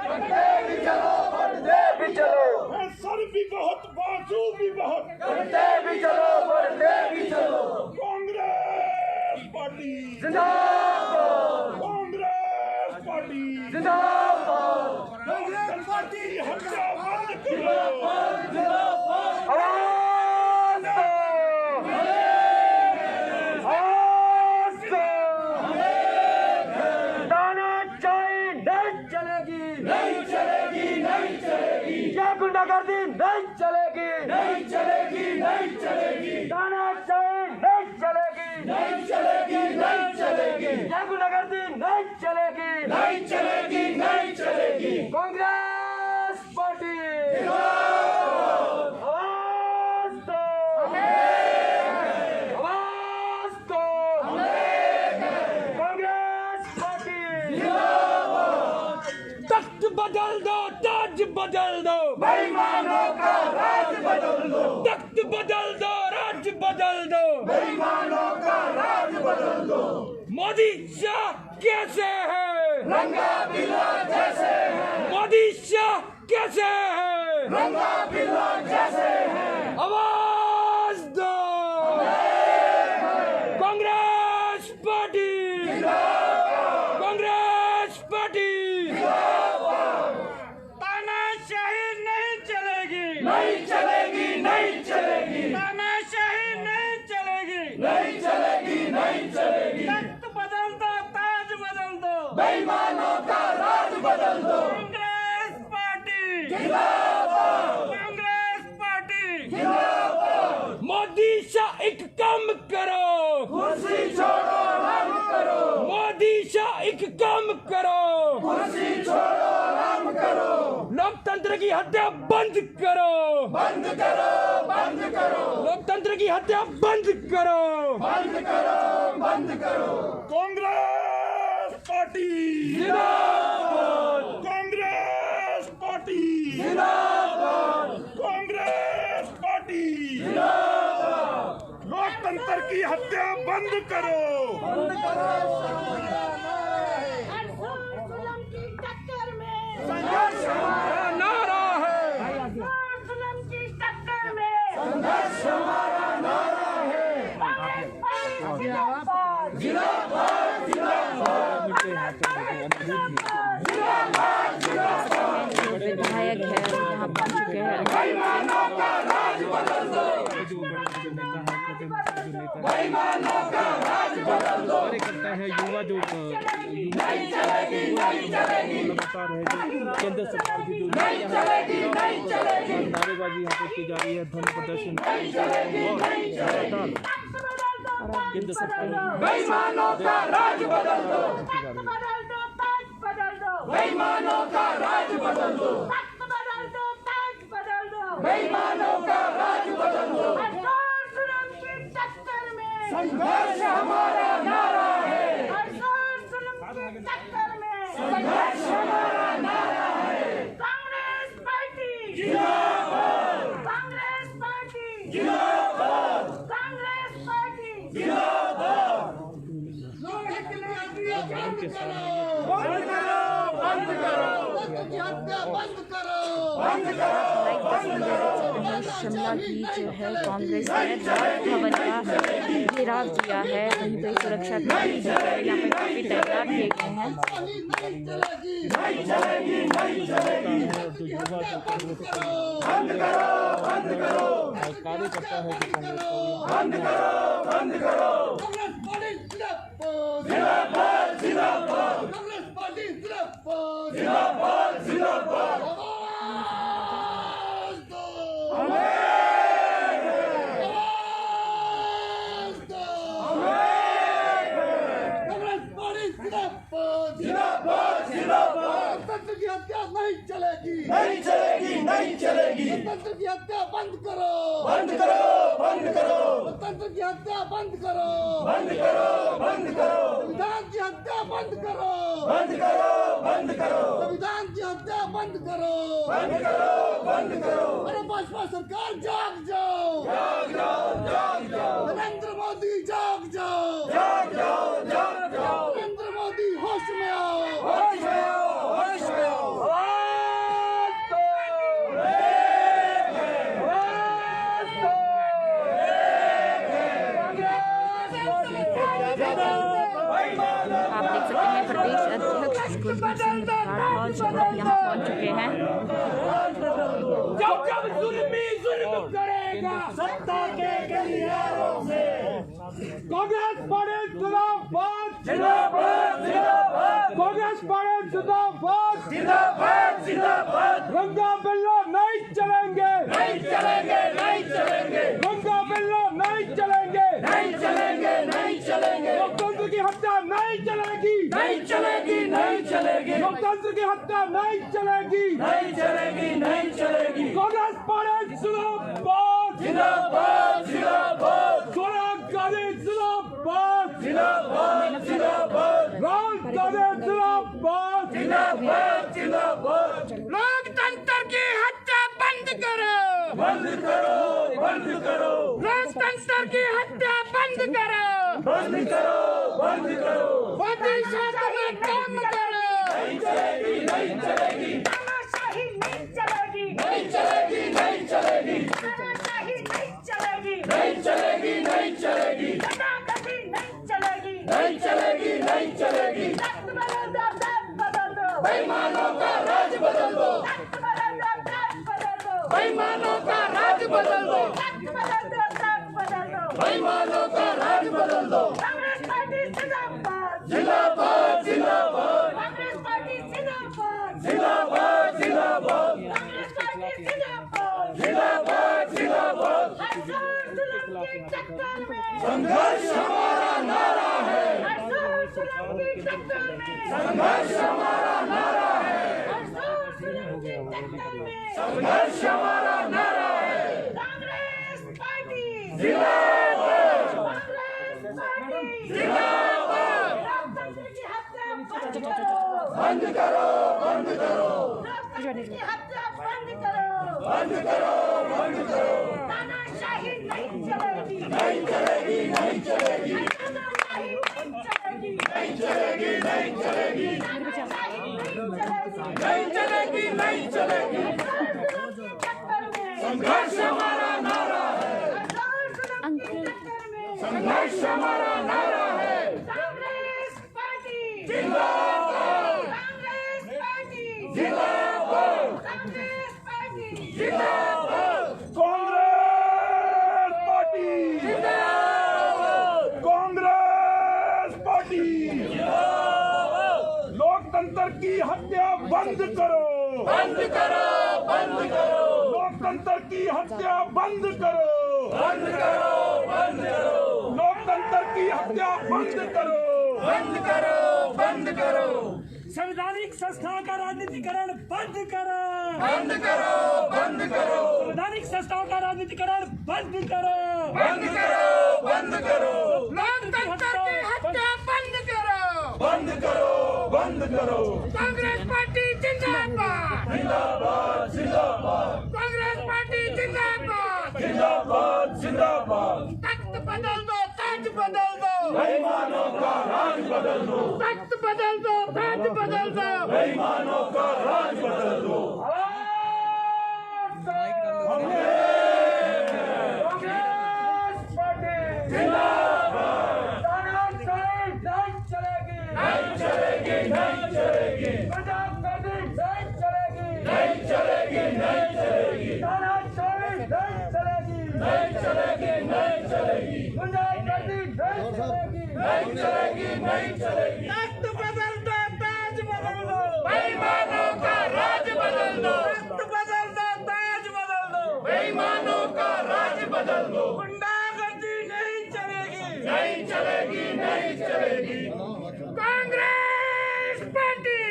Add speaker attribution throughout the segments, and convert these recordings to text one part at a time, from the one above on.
Speaker 1: बढ़ते भी चलो, बढ़ते भी चलो,
Speaker 2: सर भी बहुत, बाजू भी बहुत,
Speaker 1: बढ़ते भी चलो, बढ़ते भी चलो।
Speaker 2: कांग्रेस पार्टी
Speaker 1: जिंदाबाद,
Speaker 2: कांग्रेस पार्टी
Speaker 1: जिंदाबाद,
Speaker 2: कांग्रेस पार्टी हत्या बंद करो।
Speaker 1: आवाज दो, आवाज दो। तानाशाही नहीं चलेगी, नहीं चलेगी, नहीं चलेगी। ये गुंडागर्दी नहीं चलेगी, नहीं चलेगी, नहीं चलेगी। तानाशाही नहीं चलेगी, नहीं चलेगी, नहीं चलेगी। ये गुंडागर्दी नहीं चलेगी, नहीं चलेगी, नहीं चलेगी। कांग्रेस पार्टी आवाज दो, आवाज दो। कांग्रेस पार्टी तख्त बदल दो, ताज बदल दो, बेईमानों का राज बदल दो। तख्त बदल दो, राज बदल दो, बेईमानों का राज बदल दो। मोदी शाह कैसे है, रंगा बिल्ला जैसे है। मोदी शाह कैसे है, रंगा बिल्ला जैसे है। आवाज दो, कांग्रेस पार्टी, कांग्रेस पार्टी। तानाशाही नहीं चलेगी, नहीं चलेगी, नहीं चलेगी। तानाशाही नहीं चलेगी, नहीं चलेगी, नहीं चलेगी। तख्त बदल दो, ताज बदल दो, बेईमानों का राज बदल दो। कांग्रेस पार्टी जिंदाबाद, कांग्रेस पार्टी जिंदाबाद। मोदी शाह एक काम करो, कुर्सी छोड़ो आराम करो। मोदी शाह एक काम करो, कुर्सी छोड़ो आराम करो। लोकतंत्र की हत्या बंद करो, बंद करो, बंद करो। लोकतंत्र की हत्या बंद करो, बंद करो, बंद करो।
Speaker 2: कांग्रेस पार्टी
Speaker 1: जिंदाबाद,
Speaker 2: कांग्रेस पार्टी
Speaker 1: जिंदाबाद,
Speaker 2: कांग्रेस पार्टी
Speaker 1: जिंदाबाद।
Speaker 2: लोकतंत्र की हत्या बंद करो।
Speaker 1: बंद करो।
Speaker 3: जुल्म की टक्कर में
Speaker 1: संघर्ष हमारा नारा है,
Speaker 3: जुल्म की टक्कर में
Speaker 1: संघर्ष हमारा नारा है।
Speaker 3: कांग्रेस पार्टी जिंदाबाद,
Speaker 1: जिंदाबाद, जिंदाबाद,
Speaker 4: विधायक है यहाँ पहुंच चुके हैं।
Speaker 1: बेईमानों का राज बदल दो, बेईमानों का राज बदल दो।
Speaker 5: कार्यकर्ता है युवा जो
Speaker 1: नहीं चलेगी, नहीं चलेगी,
Speaker 5: लगातार है जो केंद्र सरकार की जो
Speaker 1: नहीं चलेगी, नहीं चलेगी,
Speaker 5: नारेबाजी यहाँ पे की जा रही है, धन प्रदर्शन
Speaker 1: नहीं चलेगी, नहीं चलेगी।
Speaker 5: केंद्र सरकार
Speaker 1: बेईमानों का राज बदल दो,
Speaker 3: बदल दो, ताज बदल दो,
Speaker 1: बेईमानों का राज बदल दो,
Speaker 3: तख्त बदल दो, ताज बदल दो।
Speaker 1: बेईमानों का राज बदल दो।
Speaker 3: जुल्म की टक्कर में
Speaker 1: संघर्ष हमारा नारा है,
Speaker 3: जुल्म की टक्कर में
Speaker 1: संघर्ष हमारा नारा है।
Speaker 3: कांग्रेस पार्टी
Speaker 1: जिंदाबाद,
Speaker 3: कांग्रेस पार्टी
Speaker 1: जिंदाबाद,
Speaker 3: कांग्रेस पार्टी
Speaker 1: जिंदाबाद। बंद करो, बंद करो, बंद करो, बंद करो।
Speaker 4: शिमला की जो है कांग्रेस ने राजभवन का घेराव किया है, वहीं पे सुरक्षा कर्मी जो है यहाँ पे काफी तैनात किए गए हैं।
Speaker 1: नहीं चलेगी, नहीं चलेगी।
Speaker 5: जो युवा जो कांग्रेस के
Speaker 1: बंद करो, बंद करो,
Speaker 5: कार्यकर्ता है जो कांग्रेस को
Speaker 1: बंद करो, बंद करो। जिंदाबाद, जिंदाबाद, जिंदाबाद, जिंदाबाद। जिंदाबाद, जिंदाबाद।
Speaker 6: लोकतंत्र की हत्या नहीं चलेगी,
Speaker 1: नहीं चलेगी, नहीं चलेगी।
Speaker 6: लोकतंत्र की हत्या बंद करो,
Speaker 1: बंद करो, बंद करो,
Speaker 6: लोकतंत्र की हत्या बंद करो,
Speaker 1: बंद करो, बंद करो,
Speaker 6: संविधान की हत्या बंद करो,
Speaker 1: बंद करो, बंद करो,
Speaker 6: संविधान की हत्या बंद करो,
Speaker 1: बंद करो, बंद करो।
Speaker 6: अरे भाजपा सरकार जाग जाओ,
Speaker 1: जाग जाओ, जाग जाओ,
Speaker 6: नरेंद्र मोदी जाग जाओ,
Speaker 1: जाग जाओ, जाग जाओ।
Speaker 6: नरेंद्र मोदी होश में आओ,
Speaker 1: होश में आओ, होश में आओ। बदल दो,
Speaker 4: राठौर यहाँ पहुँच चुके हैं।
Speaker 1: जब जब जुल्मी जुल्म करेगा सत्ता के गलियारों में, कांग्रेस पार्टी जिंदाबाद जिंदाबाद जिंदाबाद, कांग्रेस पार्टी जिंदाबाद जिंदाबाद जिंदाबाद। रंगा बिल्ला नहीं चलेंगे नहीं चलेंगे नहीं चलेंगे, रंगा बिल्ला नहीं चलेंगे नहीं चलेंगे नहीं चलेंगे, लोकतंत्र की हत्या नहीं चलेगी नहीं चलेगी नहीं चलेगी, लोकतंत्र की हत्या नहीं चलेगी नहीं चलेगी नहीं चलेगी। कांग्रेस पार्टी जिंदाबाद जिंदाबाद जिंदाबाद, सोनिया गांधी जिंदाबाद जिंदाबाद जिंदाबाद, राहुल गांधी जिंदाबाद जिंदाबाद जिंदाबाद। लोकतंत्र की हत्या बंद करो बंद करो बंद करो, लोकतंत्र की हत्या बंद करो बंद करो बंद करो, मोदी शासन में काम करो। नहीं चलेगी नहीं चलेगी,
Speaker 3: तानाशाही नहीं चलेगी
Speaker 1: नहीं चलेगी नहीं चलेगी,
Speaker 3: तानाशाही नहीं चलेगी
Speaker 1: नहीं चलेगी नहीं चलेगी,
Speaker 3: गदागदी नहीं चलेगी
Speaker 1: नहीं चलेगी नहीं चलेगी।
Speaker 3: तख्त बदल दो, तख्त बदल दो,
Speaker 1: बेईमानों का राज बदल दो,
Speaker 3: तख्त बदल दो, तख्त बदल दो,
Speaker 1: बेईमानों का राज बदल दो,
Speaker 3: तख्त बदल दो, तख्त बदल दो।
Speaker 1: बेईमानों का राज बदल दो।
Speaker 3: कांग्रेस पार्टी जिंदाबाद
Speaker 1: जिंदाबाद जिंदाबाद
Speaker 3: कांग्रेस पार्टी जिंदाबाद
Speaker 1: जिंदाबाद जिंदाबाद
Speaker 3: कांग्रेस पार्टी जिंदाबाद।
Speaker 1: जिंदाबाद जिंदाबाद।
Speaker 3: हर जोर जुल्म की टक्कर में,
Speaker 1: संघर्ष हमारा नारा है,
Speaker 3: हर जोर जुल्म की टक्कर में,
Speaker 1: संघर्ष हमारा नारा है,
Speaker 3: हर जोर जुल्म की टक्कर में।
Speaker 1: संघर्ष हमारा नारा है।
Speaker 3: कांग्रेस पार्टी
Speaker 1: जिंदाबाद
Speaker 3: कांग्रेस पार्टी
Speaker 1: जिंदाबाद।
Speaker 3: लोकतंत्र की हत्या बंद करो
Speaker 1: बंद करो बंद करो
Speaker 3: लोकतंत्र की हत्या बंद करो
Speaker 1: बंद करो बंद करो।
Speaker 3: तानाशाही नहीं चलेगी
Speaker 1: नहीं चलेगी नहीं चलेगी
Speaker 3: तानाशाही नहीं चलेगी
Speaker 1: नहीं चलेगी नहीं चलेगी
Speaker 3: तानाशाही नहीं चलेगी
Speaker 1: नहीं चलेगी नहीं चलेगी।
Speaker 3: हर जुल्म की टक्कर में,
Speaker 1: संघर्ष हमारा नारा है,
Speaker 3: हर जुल्म की टक्कर में।
Speaker 1: संघर्ष हमारा नारा है।
Speaker 3: कांग्रेस पार्टी
Speaker 1: जिंदाबाद
Speaker 3: कांग्रेस पार्टी
Speaker 1: जिंदाबाद
Speaker 3: कांग्रेस पार्टी
Speaker 1: जिंदाबाद
Speaker 2: कांग्रेस पार्टी
Speaker 1: जिंदाबाद
Speaker 2: कांग्रेस पार्टी, लोकतंत्र की हत्या बंद करो
Speaker 1: बंद करो बंद करो
Speaker 2: लोकतंत्र की हत्या बंद करो
Speaker 1: बंद करो बंद करो
Speaker 2: लोकतंत्र की हत्या बंद करो
Speaker 1: बंद करो बंद करो
Speaker 7: संवैधानिक संस्थाओं का राजनीतिकरण बंद करो
Speaker 1: बंद करो बंद करो
Speaker 7: संवैधानिक संस्थाओं का राजनीतिकरण बंद करो
Speaker 1: बंद करो बंद करो
Speaker 3: लोकतंत्र की हत्या बंद करो
Speaker 1: बंद करो बंद करो।
Speaker 3: कांग्रेस पार्टी जिंदाबाद
Speaker 1: जिंदाबाद जिंदाबाद
Speaker 3: कांग्रेस पार्टी जिंदाबाद
Speaker 1: जिंदाबाद जिंदाबाद।
Speaker 3: तख्त बदल दो, ताज बदल दो,
Speaker 1: बेईमानों का राज बदल दो,
Speaker 3: तख्त बदल दो, ताज बदल दो।
Speaker 1: बेईमानों का राज बदल दो।
Speaker 7: कांग्रेस पार्टी
Speaker 1: जिंदाबाद
Speaker 7: तानाशाही नहीं चलेगी
Speaker 1: नहीं चलेगी नहीं चलेगी
Speaker 7: गदागदी नहीं चलेगी
Speaker 1: नहीं चलेगी नहीं चलेगी
Speaker 7: तानाशाही नहीं चलेगी
Speaker 1: नहीं चलेगी नहीं चलेगी
Speaker 7: गुंडागर्दी नहीं चलेगी
Speaker 1: नहीं चलेगी नहीं चलेगी।
Speaker 3: तख्त बदल दो, ताज बदल दो,
Speaker 1: बेईमानों का राज बदल दो,
Speaker 3: तख्त बदल दो, ताज बदल दो।
Speaker 1: बेईमानों का राज बदल दो।
Speaker 3: गुंडागर्दी नहीं चलेगी
Speaker 1: नहीं चलेगी नहीं चलेगी।
Speaker 3: कांग्रेस पार्टी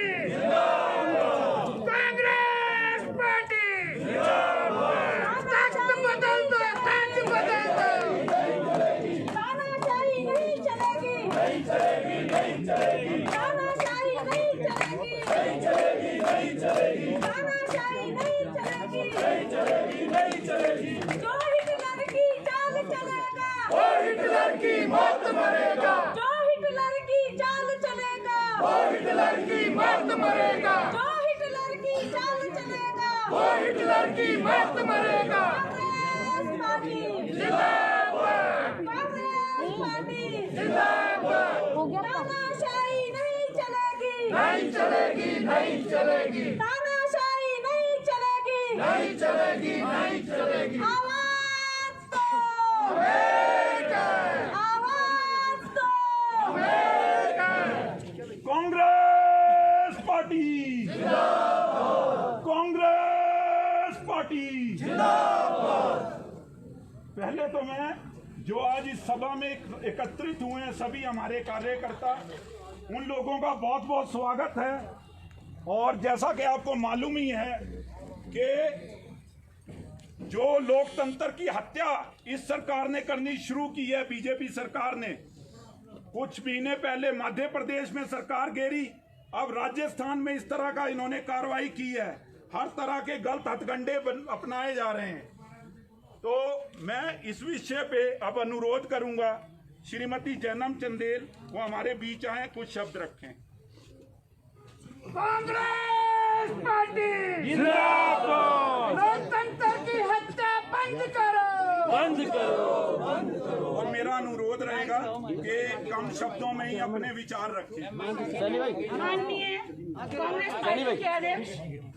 Speaker 3: कांग्रेस पार्टी तख्त बदल दो, ताज बदल दो। तानाशाही नहीं चलेगी
Speaker 1: नहीं चलेगी नहीं चलेगी
Speaker 3: तानाशाही नहीं चलेगी
Speaker 1: नहीं चलेगी नहीं चलेगी
Speaker 3: तानाशाही नहीं चलेगी
Speaker 1: नहीं चलेगी नहीं चलेगी।
Speaker 3: जो हिटलर की चाल चलेगा
Speaker 1: वो हिटलर की मौत मरेगा,
Speaker 3: जो हिटलर की चाल चलेगा
Speaker 1: वो हिटलर की मौत मरेगा,
Speaker 3: जो हिटलर की चाल चलेगा
Speaker 1: वो हिटलर की मौत मरेगा।
Speaker 3: कांग्रेस पार्टी
Speaker 1: जिंदाबाद
Speaker 3: कांग्रेस पार्टी
Speaker 1: जिंदाबाद।
Speaker 3: तानाशाही नहीं चलेगी
Speaker 1: नहीं चलेगी
Speaker 2: चलेगी नहीं चलेगी
Speaker 3: तानाशाही नहीं चलेगी
Speaker 2: नहीं चलेगी नहीं चलेगी
Speaker 3: आवाज दो आवाज दो
Speaker 2: कांग्रेस पार्टी कांग्रेस पार्टी पहले तो मैं जो आज इस सभा में एकत्रित हुए हैं सभी हमारे कार्यकर्ता उन लोगों का बहुत बहुत स्वागत है। और जैसा कि आपको मालूम ही है कि जो लोकतंत्र की हत्या इस सरकार ने करनी शुरू की है, बीजेपी सरकार ने कुछ महीने पहले मध्य प्रदेश में सरकार गिरी, अब राजस्थान में इस तरह का इन्होंने कार्रवाई की है। हर तरह के गलत हथकंडे अपनाए जा रहे हैं। तो मैं इस विषय पे अब अनुरोध करूंगा श्रीमती जैनम चंदेल वो हमारे बीच आए, कुछ शब्द रखें।
Speaker 1: कांग्रेस पार्टी
Speaker 2: जिंदाबाद
Speaker 1: लोकतंत्र की हत्या बंद करो
Speaker 5: बंद करो।
Speaker 2: और मेरा अनुरोध रहेगा कि कम शब्दों में ही अपने विचार रखें।
Speaker 3: माननीय कांग्रेस पार्टी के अध्यक्ष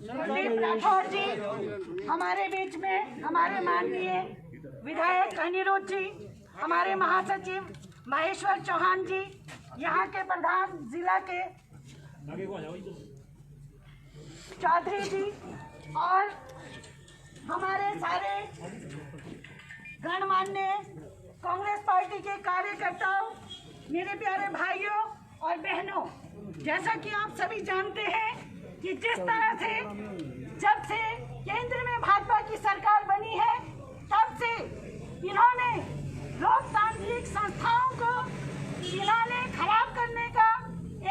Speaker 3: कुलदीप राठौर जी हमारे बीच में, हमारे माननीय विधायक अनिरुद्ध जी, हमारे महासचिव महेश्वर चौहान जी, यहाँ के प्रधान जिला के चौधरी जी और हमारे सारे गणमान्य कांग्रेस पार्टी के कार्यकर्ताओं, मेरे प्यारे भाइयों और बहनों, जैसा कि आप सभी जानते हैं कि जिस तरह से जब से केंद्र में भाजपा की सरकार बनी है तब से इन्होंने लोकतांत्रिक संस्थाओं को इन्होंने खराब करने का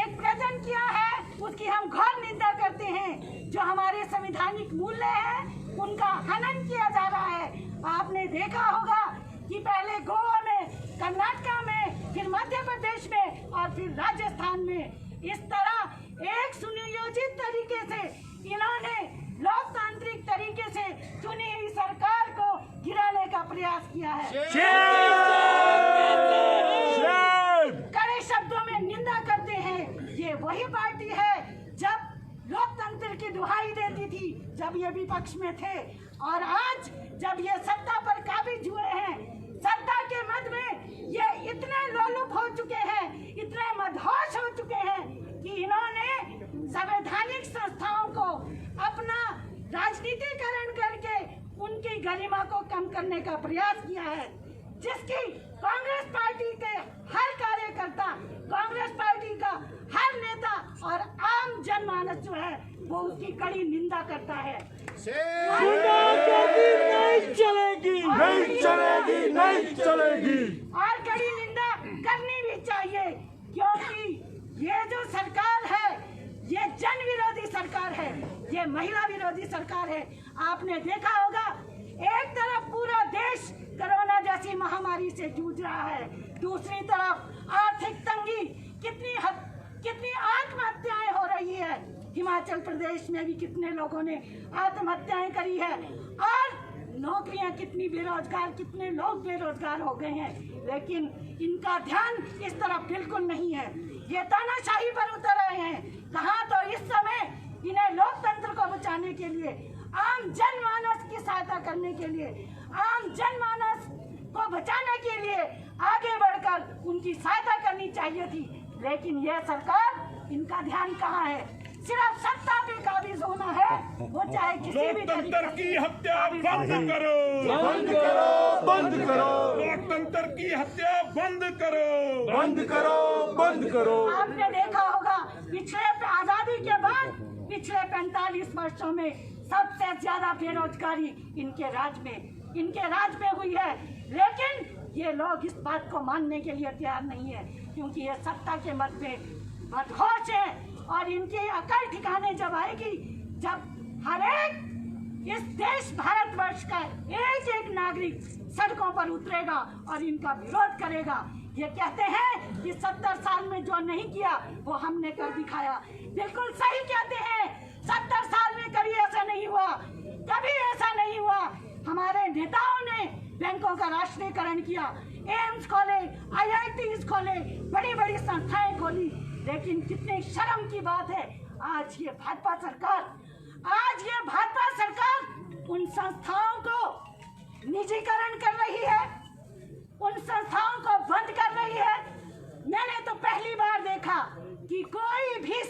Speaker 3: एक प्रयत्न किया है, उसकी हम घोर निंदा करते हैं। जो हमारे संवैधानिक मूल्य हैं उनका हनन किया जा रहा है। आपने देखा होगा कि पहले गोवा में, कर्नाटका में, फिर मध्य प्रदेश में और फिर राजस्थान में इस तरह एक सुनियोजित तरीके से इन्होंने लोकतांत्रिक तरीके से चुनी हुई सरकार को गिराने का प्रयास किया है। कड़े शब्दों में निंदा करते हैं। ये वही पार्टी है जब लोकतंत्र की दुहाई देती थी जब ये विपक्ष में थे, और आज जब ये सत्ता पर काबिज हुए हैं, सत्ता के मद में ये इतने लोलुप हो चुके हैं, इतने मदहोश हो चुके हैं कि इन्होंने संवैधानिक संस्थाओं को अपना राजनीतिकरण करके उनकी गरिमा को कम करने का प्रयास किया है, जिसकी कांग्रेस पार्टी के हर कार्यकर्ता, कांग्रेस पार्टी का हर नेता और आम जनमानस जो है वो उसकी कड़ी निंदा करता है।
Speaker 1: नहीं चलेगी
Speaker 2: नहीं चलेगी नहीं चलेगी
Speaker 3: और कड़ी निंदा करनी भी चाहिए, क्योंकि ये जो सरकार है ये जन विरोधी सरकार है, ये महिला विरोधी सरकार है। आपने देखा होगा एक तरफ पूरा देश कोरोना जैसी महामारी से जूझ रहा है, दूसरी तरफ आर्थिक तंगी, कितनी आत्महत्याएं हो रही है। हिमाचल प्रदेश में भी कितने लोगों ने आत्महत्याएं करी है, और नौकरियां कितने लोग बेरोजगार हो गए हैं, लेकिन इनका ध्यान इस तरफ बिल्कुल नहीं है। ये तानाशाही पर उतर आए हैं। कहाँ तो इस समय इन्हें लोकतंत्र को बचाने के लिए, आम जनमानस की सहायता करने के लिए, आम जनमानस को बचाने के लिए आगे बढ़कर उनकी सहायता करनी चाहिए थी, लेकिन यह सरकार, इनका ध्यान कहाँ है? सिर्फ सत्ता पे काबिज होना है, वो चाहे किसी भी
Speaker 2: लोकतंत्र की हत्या बंद करो
Speaker 5: बंद करो
Speaker 2: बंद करो लोकतंत्र की हत्या बंद करो
Speaker 5: बंद करो बंद करो।
Speaker 3: आपने देखा होगा पिछले आजादी के बाद पिछले 45 वर्षों में सबसे ज्यादा बेरोजगारी इनके राज में हुई है, लेकिन ये लोग इस बात को मानने के लिए तैयार नहीं है, क्योंकि ये सत्ता के मत में बदहोश है। और इनकी अकल ठिकाने जब आएगी, जब हर एक इस देश भारतवर्ष का एक नागरिक सड़कों पर उतरेगा और इनका विरोध करेगा। ये कहते हैं कि 70 साल में जो नहीं किया वो हमने कर दिखाया। बिल्कुल सही कहते हैं, 70 साल में कभी ऐसा नहीं हुआ, कभी ऐसा नहीं हुआ। हमारे नेताओं ने बैंकों का राष्ट्रीयकरण किया, एम्स खोले, IITs खोले, बड़ी बड़ी संस्थाएं खोली, लेकिन कितने शर्म की बात है आज ये भाजपा सरकार उन संस्थाओं को निजीकरण कर रही है, उन संस्थाओं को बंद कर रही है। मैंने तो पहली बार देखा कि कोई भी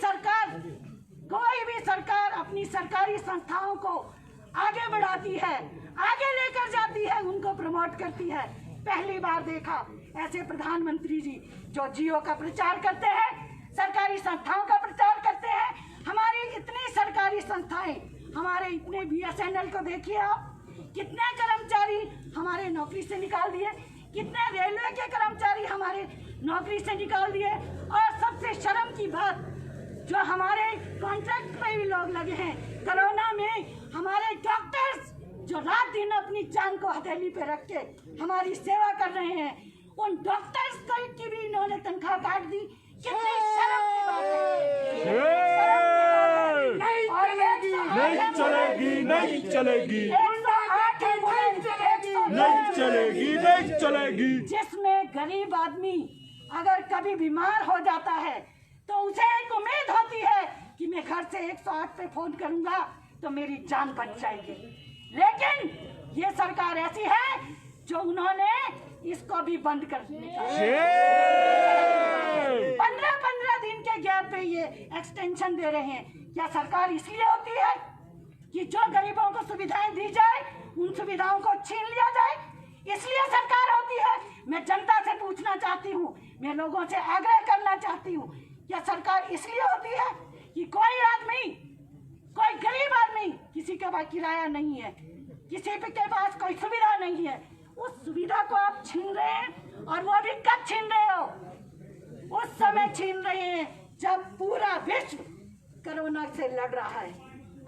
Speaker 3: सरकार अपनी सरकारी संस्थाओं को आगे बढ़ाती है, आगे लेकर जाती है, उनको प्रमोट करती है। पहली बार देखा ऐसे प्रधानमंत्री जी जो जियो का प्रचार करते हैं, सरकारी संस्थाओं का प्रचार करते हैं। हमारी इतनी सरकारी संस्थाएं, हमारे इतने BSNL को देखिए आप, कितने कर्मचारी हमारे नौकरी से निकाल दिए, कितने रेलवे के कर्मचारी हमारे नौकरी से निकाल दिए। और सबसे शर्म की बात, जो हमारे कॉन्ट्रैक्ट पे भी लोग लगे हैं, कोरोना में हमारे डॉक्टर्स जो रात दिन अपनी जान को हथेली पे रख के हमारी सेवा कर रहे हैं, उन डॉक्टर्स की भी इन्होंने तनख्वाह काट दी। कितनी शर्म की बात है।
Speaker 5: नहीं चलेगी, नहीं चलेगी, नहीं चलेगी, नहीं चलेगी।
Speaker 3: जिसमें गरीब आदमी अगर कभी बीमार हो जाता है तो उसे एक उम्मीद होती है कि मैं घर से 108 पे फोन करूंगा तो मेरी जान बच जाएगी। लेकिन ये सरकार ऐसी है जो उन्होंने इसको भी बंद कर दिया। 15-15 दिन के गैप पे ये एक्सटेंशन दे रहे हैं। क्या सरकार इसलिए होती है कि जो गरीबों को सुविधाएं दी जाए, उन सुविधाओं को छीन लिया जाए? इसलिए सरकार होती है। मैं जनता से पूछना चाहती हूँ, मैं लोगों से आग्रह करना चाहती हूँ, क्या सरकार इसलिए होती है कि कोई आदमी, कोई गरीब आदमी, किसी के पास किराया नहीं है, किसी के पास कोई सुविधा नहीं है, उस सुविधा को आप छीन रहे हैं। और वो भी कब छीन रहे हो? उस समय छीन रहे हैं जब पूरा विश्व कोरोना से लड़ रहा है।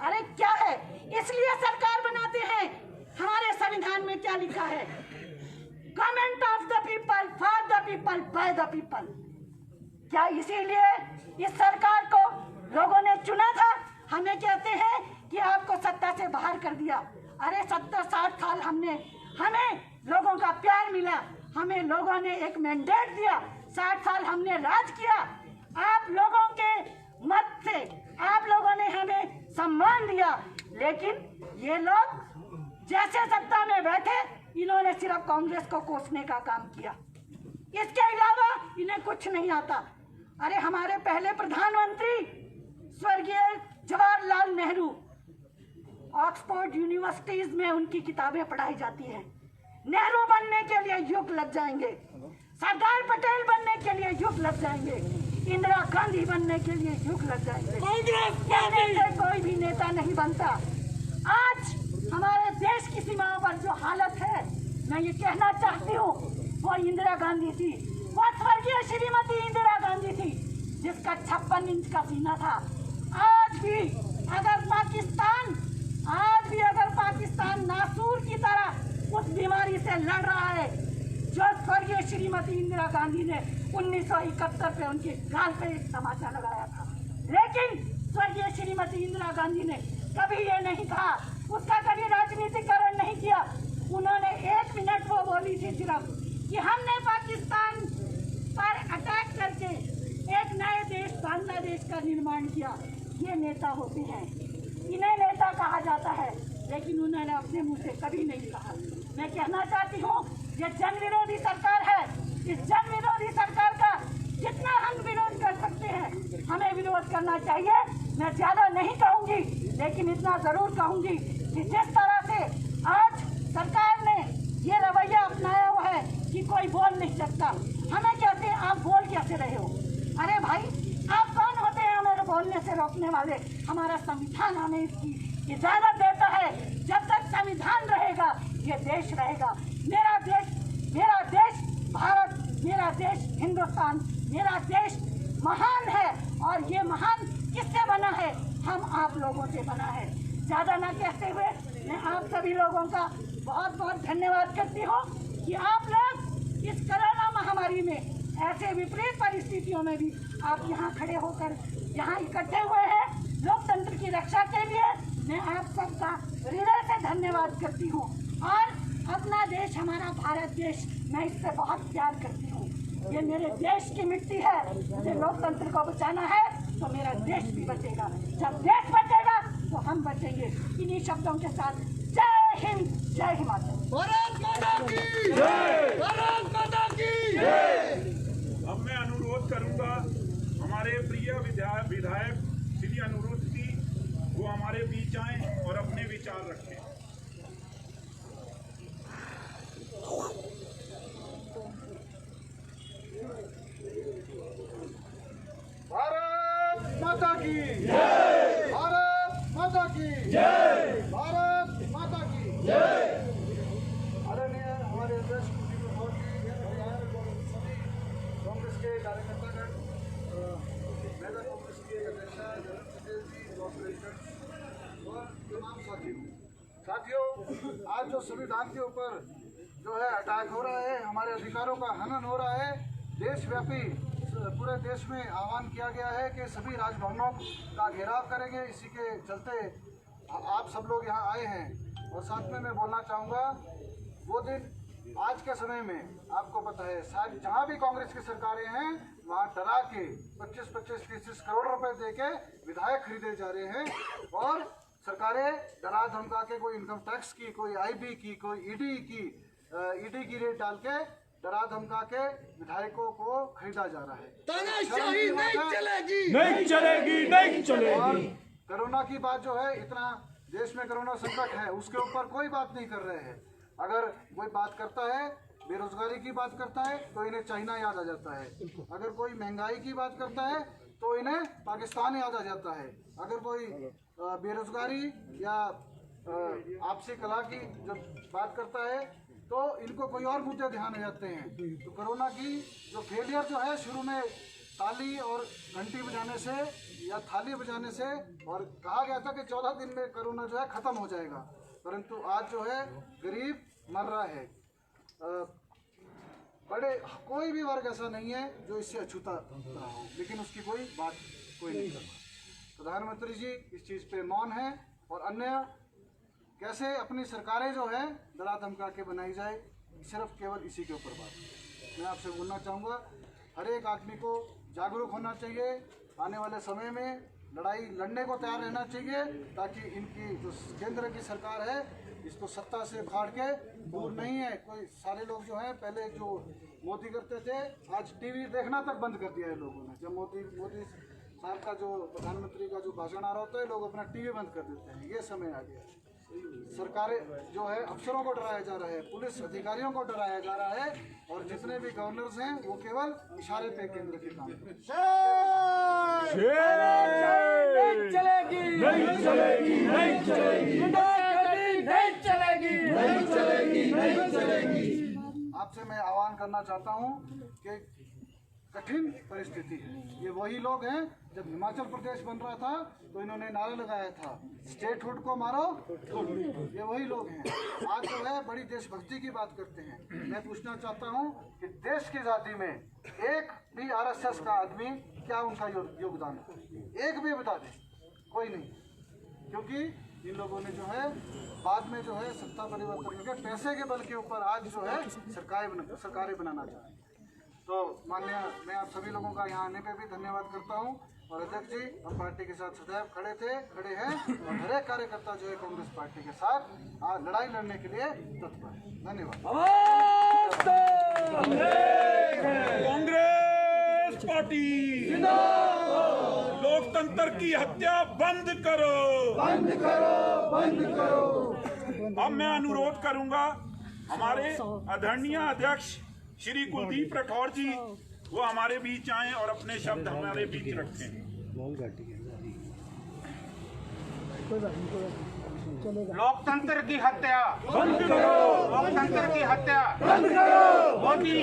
Speaker 3: अरे क्या है, इसलिए सरकार बनाते हैं। हमारे संविधान में क्या लिखा है? Government of the people, for the people, by the people. क्या इसीलिए इस सरकार को लोगों ने चुना था? हमें कहते हैं कि आपको सत्ता से बाहर कर दिया। अरे 70-60 साल हमें लोगों का प्यार मिला, हमें लोगों ने एक मैंडेट दिया, 60 साल हमने राज किया। आप लोगों के मत से आप लोगों ने हमें सम्मान दिया। लेकिन ये लोग जैसे सत्ता में बैठे, इन्होंने सिर्फ कांग्रेस को कोसने का काम किया, इसके अलावा इन्हें कुछ नहीं आता। अरे हमारे पहले प्रधानमंत्री स्वर्गीय जवाहरलाल नेहरू, ऑक्सफोर्ड यूनिवर्सिटीज में उनकी किताबें पढ़ाई जाती हैं। नेहरू बनने के लिए युग लग जाएंगे, सरदार पटेल बनने के लिए युग लग जाएंगे, इंदिरा गांधी बनने के लिए युग लग जाएंगे। कहने से कोई भी नेता नहीं बनता। आज हमारे देश की सीमाओं पर जो हालत है, मैं ये कहना चाहती हूँ, वो इंदिरा गांधी थी, वो स्वर्गीय श्रीमती इंदिरा गांधी थी, जिसका 56 इंच का सीना था। आज भी अगर पाकिस्तान नासूर की तरह उस बीमारी से लड़ रहा है जो स्वर्गीय श्रीमती इंदिरा गांधी ने 1971 में उनके गाल पे एक तमाचा लगाया था। लेकिन स्वर्गीय श्रीमती इंदिरा गांधी ने कभी ये नहीं कहा, उसका कभी राजनीतिकरण नहीं किया। उन्होंने 1 मिनट वो बोली थी सिर्फ कि हमने पाकिस्तान पर अटैक करके एक नए देश बांग्लादेश का निर्माण किया। ये नेता होते हैं, इन्हें नेता कहा जाता है, लेकिन उन्होंने अपने मुंह से कभी नहीं कहा। मैं कहना चाहती हूँ, ये जन विरोधी सरकार है। इस जन विरोधी सरकार का जितना हम विरोध कर सकते हैं, हमें विरोध करना चाहिए। मैं ज्यादा नहीं कहूँगी, लेकिन इतना जरूर कहूँगी कि जिस तरह से आज सरकार ने ये रवैया अपनाया हुआ है कि कोई बोल नहीं सकता, हमें कहते हैं आप बोल कैसे रहे हो? अरे भाई, आप कौन होते हैं हमें बोलने से रोकने वाले? हमारा संविधान हमें इसकी इजाजत देता है। जब तक संविधान रहेगा, ये देश रहेगा। मेरा देश भारत, मेरा देश हिंदुस्तान, मेरा देश महान है। और ये महान किससे बना है? हम आप लोगों से बना है। ज़्यादा ना कहते हुए मैं आप सभी लोगों का बहुत बहुत धन्यवाद करती हूँ कि आप लोग इस कोरोना महामारी में ऐसे विपरीत परिस्थितियों में भी आप यहाँ खड़े होकर यहाँ इकट्ठे हुए हैं लोकतंत्र की रक्षा के लिए। मैं आप सबका हृदय से धन्यवाद करती हूँ। और अपना देश, हमारा भारत देश, मैं इससे बहुत प्यार करती हूँ। ये मेरे देश की मिट्टी है, मुझे लोकतंत्र को बचाना है। तो मेरा देश भी बचेगा। जब देश बचेगा तो हम बचेंगे। इन्हीं शब्दों के साथ जय हिंद, जय हिमाचल।
Speaker 6: भारत माता की जय, भारत माता की जय।
Speaker 2: अब मैं अनुरोध करूंगा हमारे प्रिय विधायक श्री अनिरुद्ध जी, वो हमारे बीच आए और अपने विचार रखें।
Speaker 6: भारत माता की जय, भारत माता की जय, भारत माता की जय। आदरणीय हमारे अध्यक्ष सभी कांग्रेस के कार्यकर्तागण, महिला कांग्रेस के अध्यक्ष जनरल पटेल जी, और तमाम साथियों, आज जो संविधान के ऊपर जो है अटैक हो रहा है, हमारे अधिकारों का हनन हो रहा है, देशव्यापी पूरे देश में आह्वान किया गया है कि सभी राजभवनों का घेराव करेंगे। इसी के चलते आप सब लोग यहाँ आए हैं। और साथ में मैं बोलना चाहूँगा, वो दिन आज के समय में आपको पता है, शायद जहाँ भी कांग्रेस की सरकारें हैं वहाँ डरा के 25-25, 30 करोड़ रुपए दे के विधायक खरीदे जा रहे हैं। और सरकारें डरा धमका के कोई इनकम टैक्स की, कोई IB की, कोई ईडी की रेट डाल के डरा धमका के विधायकों को खरीदा जा रहा है। तानाशाही नहीं चलेगी,
Speaker 5: नहीं चलेगी, नहीं
Speaker 6: और
Speaker 5: चलेगी।
Speaker 6: कोरोना की बात जो है, इतना देश में कोरोना संकट है, उसके ऊपर कोई बात नहीं कर रहे हैं। अगर कोई बात करता है, बेरोजगारी की बात करता है, तो इन्हें चाइना याद आ जाता है। अगर कोई महंगाई की बात करता है तो इन्हें पाकिस्तान याद आ जाता है। अगर कोई बेरोजगारी या आपसी कला की जब बात करता है तो इनको कोई और मुद्दे ध्यान आ जाते हैं। तो कोरोना की जो फेलियर जो है, शुरू में ताली और घंटी बजाने से या थाली बजाने से, और कहा गया था कि 14 दिन में कोरोना जो है खत्म हो जाएगा, परंतु आज जो है गरीब मर रहा है। बड़े कोई भी वर्ग ऐसा नहीं है जो इससे अछूता रहा हो, लेकिन उसकी कोई बात कोई नहीं कर रहा। प्रधानमंत्री जी इस चीज़ पे मौन है, और अन्य कैसे अपनी सरकारें जो है डरा धमका के बनाई जाए, सिर्फ केवल इसी के ऊपर बात। मैं आपसे बोलना चाहूँगा, हर एक आदमी को जागरूक होना चाहिए। आने वाले समय में लड़ाई लड़ने को तैयार रहना चाहिए, ताकि इनकी जो केंद्र की सरकार है, इसको सत्ता से उखाड़ के दूर नहीं है। कोई सारे लोग जो हैं, पहले जो मोदी करते थे, आज टीवी देखना तक बंद कर दिया है लोगों ने। जब मोदी साहब का जो प्रधानमंत्री का जो भाषण आ रहा होता है, लोग अपना टीवी बंद कर देते हैं। ये समय आ गया। सरकारें जो है, अफसरों को डराया जा रहा है, पुलिस अधिकारियों को डराया जा रहा है, और जितने भी गवर्नर्स हैं वो केवल इशारे पे केंद्र के काम करते
Speaker 7: नहीं चलेगी,
Speaker 5: नहीं चलेगी, नहीं चलेगी,
Speaker 7: नहीं चलेगी,
Speaker 6: नहीं चलेगी, नहीं चलेगी। आपसे मैं आह्वान करना चाहता हूँ कि कठिन परिस्थिति है। ये वही लोग हैं, जब हिमाचल प्रदेश बन रहा था तो इन्होंने नारा लगाया था, स्टेटहुड को मारो। ये वही लोग हैं। आज जो है बड़ी देशभक्ति की बात करते हैं। मैं पूछना चाहता हूँ कि देश की आज़ादी में एक भी RSS का आदमी, क्या उनका योगदान है? एक भी बता दे। कोई नहीं, क्योंकि इन लोगों ने जो है बाद में जो है सत्ता परिवर्तन करके पैसे के बल के ऊपर आज जो है सरकारें बनाना चाहते हैं। तो माननीय, मैं आप सभी लोगों का यहाँ आने पे भी धन्यवाद करता हूँ। और अध्यक्ष जी, हम पार्टी के साथ सदैव खड़े हैं, और हर एक कार्यकर्ता जो है कांग्रेस पार्टी के साथ आज लड़ाई लड़ने के लिए तत्पर है। धन्यवाद।
Speaker 2: कांग्रेस पार्टी लोकतंत्र की हत्या बंद करो,
Speaker 6: बंद करो, बंद करो।
Speaker 2: अब मैं अनुरोध करूंगा हमारे आदरणीय अध्यक्ष श्री कुलदीप राठौर जी, वो हमारे बीच आए और अपने शब्द हमारे बीच रखें।
Speaker 1: लोकतंत्र की हत्या
Speaker 5: बंद करो,
Speaker 1: लोकतंत्र की हत्या
Speaker 5: बंद करो।
Speaker 1: मोदी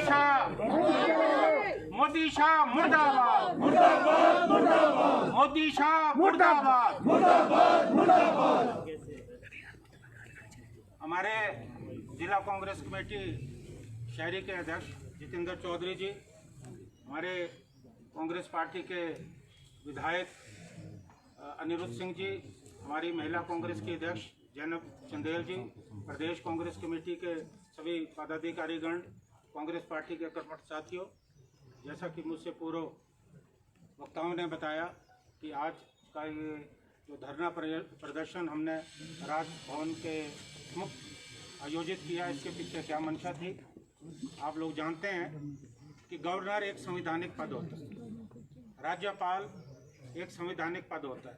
Speaker 1: शाह मुर्दाबाद,
Speaker 5: मुर्दाबाद, मुर्दाबाद,
Speaker 1: मोदी शाह मुर्दाबाद।
Speaker 5: मुर्दाबाद, मुर्दाबाद।
Speaker 1: हमारे जिला कांग्रेस कमेटी शहरी के अध्यक्ष जितेंद्र चौधरी जी, हमारे कांग्रेस पार्टी के विधायक अनिरुद्ध सिंह जी, हमारी महिला कांग्रेस की अध्यक्ष जैनब चंदेल जी, प्रदेश कांग्रेस कमेटी के सभी पदाधिकारीगण, कांग्रेस पार्टी के कर्मठ साथियों, जैसा कि मुझसे पूर्व वक्ताओं ने बताया,
Speaker 8: कि आज का ये जो धरना प्रदर्शन हमने राजभवन के मुख्य आयोजित किया, इसके पीछे क्या मंशा थी। आप लोग जानते हैं कि गवर्नर एक संवैधानिक पद होता है, राज्यपाल एक संवैधानिक पद होता है,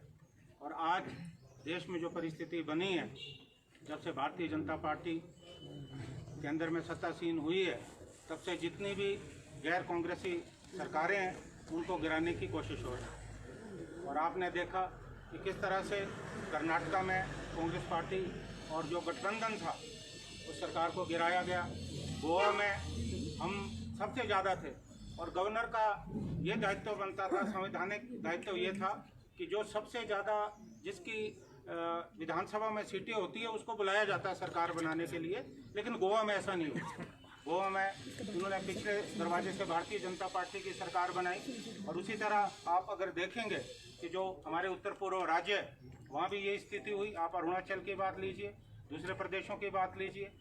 Speaker 8: और आज देश में जो परिस्थिति बनी है, जब से भारतीय जनता पार्टी केंद्र में सत्तासीन हुई है, तब से जितनी भी गैर कांग्रेसी सरकारें हैं उनको गिराने की कोशिश हो रही है। और आपने देखा कि किस तरह से कर्नाटका में कांग्रेस पार्टी और जो गठबंधन था उस सरकार को गिराया गया। गोवा में हम सबसे ज़्यादा थे और गवर्नर का ये दायित्व बनता था, संवैधानिक दायित्व ये था कि जो सबसे ज़्यादा जिसकी विधानसभा में सीटें होती है उसको बुलाया जाता है सरकार बनाने के लिए, लेकिन गोवा में ऐसा नहीं हुआ। गोवा में उन्होंने पिछले दरवाजे से भारतीय जनता पार्टी की सरकार बनाई। और उसी तरह आप अगर देखेंगे कि जो हमारे उत्तर पूर्व राज्य है वहाँ भी ये स्थिति हुई। आप अरुणाचल की बात लीजिए, दूसरे प्रदेशों की बात लीजिए।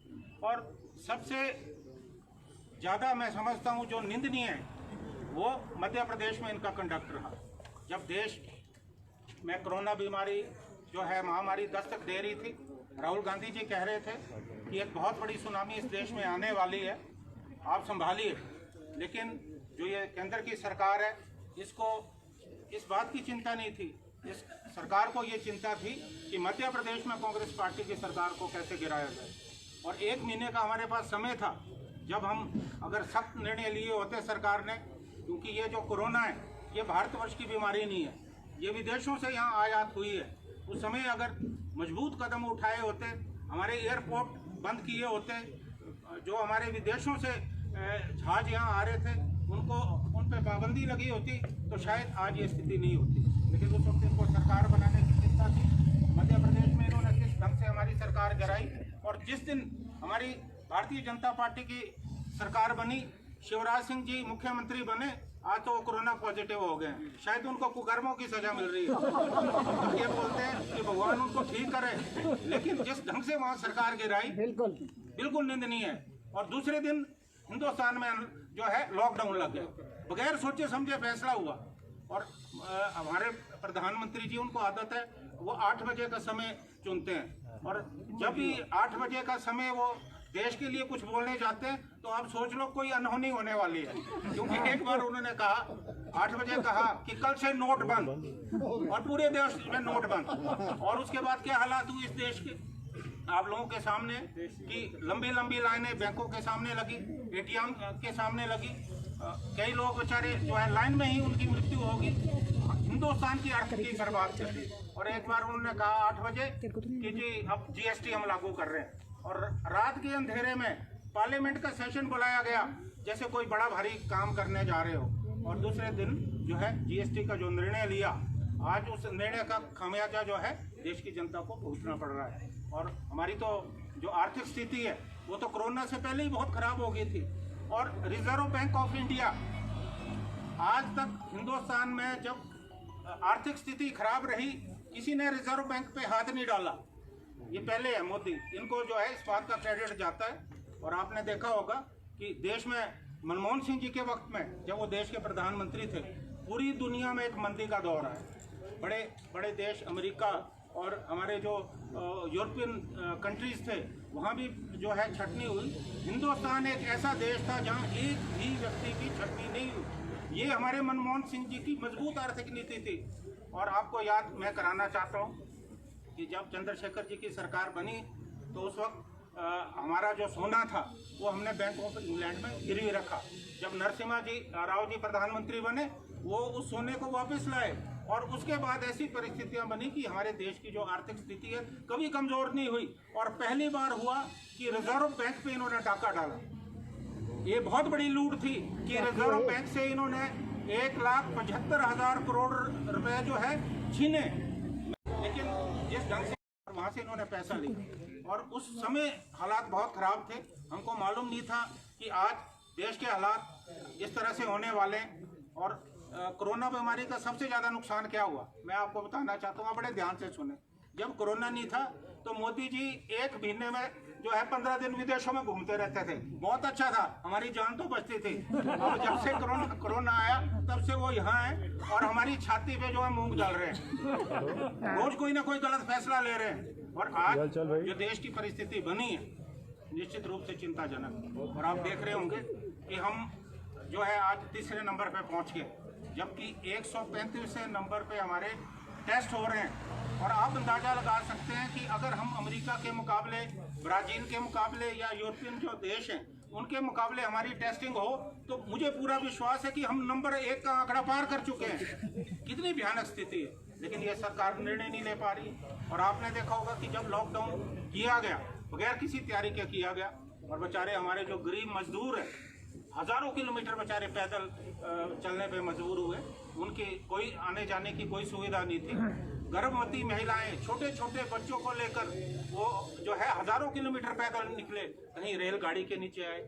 Speaker 8: और सबसे ज़्यादा मैं समझता हूँ जो निंदनीय है वो मध्य प्रदेश में इनका कंडक्ट रहा। जब देश में कोरोना बीमारी जो है महामारी दस्तक दे रही थी, राहुल गांधी जी कह रहे थे कि एक बहुत बड़ी सुनामी इस देश में आने वाली है, आप संभालिए। लेकिन जो ये केंद्र की सरकार है, इसको इस बात की चिंता नहीं थी। इस सरकार को ये चिंता थी कि मध्य प्रदेश में कांग्रेस पार्टी की सरकार को कैसे गिराया जाए। और 1 महीने का हमारे पास समय था, जब हम अगर सख्त निर्णय लिए होते सरकार ने, क्योंकि ये जो कोरोना है ये भारतवर्ष की बीमारी नहीं है, ये विदेशों से यहाँ आयात हुई है। उस समय अगर मजबूत कदम उठाए होते, हमारे एयरपोर्ट बंद किए होते, जो हमारे विदेशों से जहाज यहाँ आ रहे थे उन पे पाबंदी लगी होती, तो शायद आज ये स्थिति नहीं होती। लेकिन उस वक्त इनको सरकार बनाने की चिंता थी। मध्य प्रदेश में इन्होंने किस ढंग से हमारी सरकार गिराई। और जिस दिन हमारी भारतीय जनता पार्टी की सरकार बनी, शिवराज सिंह जी मुख्यमंत्री बने, आज तो वो कोरोना पॉजिटिव हो गए हैं। शायद उनको कुकर्मों की सजा मिल रही है। तो ये बोलते हैं कि भगवान उनको ठीक करे, लेकिन जिस ढंग से वहाँ सरकार गिराई बिल्कुल निंदनीय है। और दूसरे दिन हिंदुस्तान में जो है लॉकडाउन लग गया, बगैर सोचे समझे फैसला हुआ। और हमारे प्रधानमंत्री जी, उनको आदत है वो 8 बजे का समय चुनते हैं, और जब भी 8 बजे का समय वो देश के लिए कुछ बोलने जाते हैं तो आप सोच लो कोई अनहोनी होने वाली है। क्योंकि एक बार उन्होंने कहा, 8 बजे कहा कि कल से नोट बंद, और पूरे देश में नोट बंद। और उसके बाद क्या हालात हुए इस देश के आप लोगों के सामने कि लंबी लंबी लाइनें बैंकों के सामने लगी, ATM के सामने लगी। कई लोग बेचारे जो है लाइन में ही उनकी मृत्यु होगी। हिंदुस्तान की आर्थिकी बर्बाद कर दी। और एक बार उन्होंने कहा 8 बजे कि जी अब GST हम लागू कर रहे हैं, और रात के अंधेरे में पार्लियामेंट का सेशन बुलाया गया जैसे कोई बड़ा भारी काम करने जा रहे हो। और दूसरे दिन जो है GST का जो निर्णय लिया, आज उस निर्णय का खामियाजा जो है देश की जनता को भुगतना पड़ रहा है। और हमारी तो जो आर्थिक स्थिति है वो तो कोरोना से पहले ही बहुत खराब हो गई थी। और रिजर्व बैंक ऑफ इंडिया आज तक हिंदुस्तान में जब आर्थिक स्थिति खराब रही, किसी ने रिजर्व बैंक पे हाथ नहीं डाला। ये पहले है मोदी, इनको जो है इस बात का क्रेडिट जाता है। और आपने देखा होगा कि देश में मनमोहन सिंह जी के वक्त में जब वो देश के प्रधानमंत्री थे, पूरी दुनिया में एक मंदी का दौर है। बड़े बड़े देश अमेरिका और हमारे जो यूरोपियन कंट्रीज थे वहाँ भी जो है छटनी हुई। हिंदुस्तान एक ऐसा देश था जहाँ एक भी व्यक्ति की छटनी नहीं हुई। ये हमारे मनमोहन सिंह जी की मजबूत आर्थिक नीति थी। और आपको याद मैं कराना चाहता हूँ कि जब चंद्रशेखर जी की सरकार बनी तो उस वक्त हमारा जो सोना था वो हमने बैंक ऑफ इंग्लैंड में गिरवी रखा। जब नरसिम्हा जी राव जी प्रधानमंत्री बने, वो उस सोने को वापस लाए। और उसके बाद ऐसी परिस्थितियां बनी कि हमारे देश की जो आर्थिक स्थिति है कभी कमजोर नहीं हुई। और पहली बार हुआ कि रिजर्व बैंक पे इन्होंने डाका डाला। ये बहुत बड़ी लूट थी कि रिजर्व बैंक से इन्होंने 1,75,000 करोड़ रुपए जो है छीने। लेकिन जिस ढंग से वहाँ से इन्होंने पैसा लिया, और उस समय हालात बहुत खराब थे। हमको मालूम नहीं था कि आज देश के हालात इस तरह से होने वाले। और कोरोना बीमारी का सबसे ज़्यादा नुकसान क्या हुआ, मैं आपको बताना चाहता हूँ, बड़े ध्यान से सुने। जब कोरोना नहीं था तो मोदी जी 1 महीने में जो है 15 दिन विदेशों में घूमते रहते थे। बहुत अच्छा था, हमारी जान तो बचती थी। अब जब से कोरोना आया तब से वो यहाँ है और हमारी छाती पे जो है मूंग डाल रहे हैं, रोज कोई ना कोई गलत फैसला ले रहे हैं। और आज जो देश की परिस्थिति बनी है निश्चित रूप से चिंताजनक। और आप देख रहे होंगे कि हम जो है आज तीसरे नंबर पे पहुंच गए, जबकि 135वें नंबर पे हमारे टेस्ट हो रहे हैं। और आप अंदाजा लगा सकते हैं कि अगर हम अमेरिका के मुकाबले, ब्राजील के मुकाबले या यूरोपियन जो देश हैं उनके मुकाबले हमारी टेस्टिंग हो तो मुझे पूरा विश्वास है कि हम नंबर 1 का आंकड़ा पार कर चुके हैं। कितनी भयानक स्थिति है, लेकिन ये सरकार निर्णय नहीं ले पा रही। और आपने देखा होगा कि जब लॉकडाउन किया गया बगैर किसी तैयारी के किया गया, और बेचारे हमारे जो गरीब मजदूर हैं हजारों किलोमीटर बेचारे पैदल चलने पे मजबूर हुए, उनकी कोई आने जाने की कोई सुविधा नहीं थी। गर्भवती महिलाएं, छोटे छोटे बच्चों को लेकर वो जो है हजारों किलोमीटर पैदल निकले, कहीं रेलगाड़ी के नीचे आए,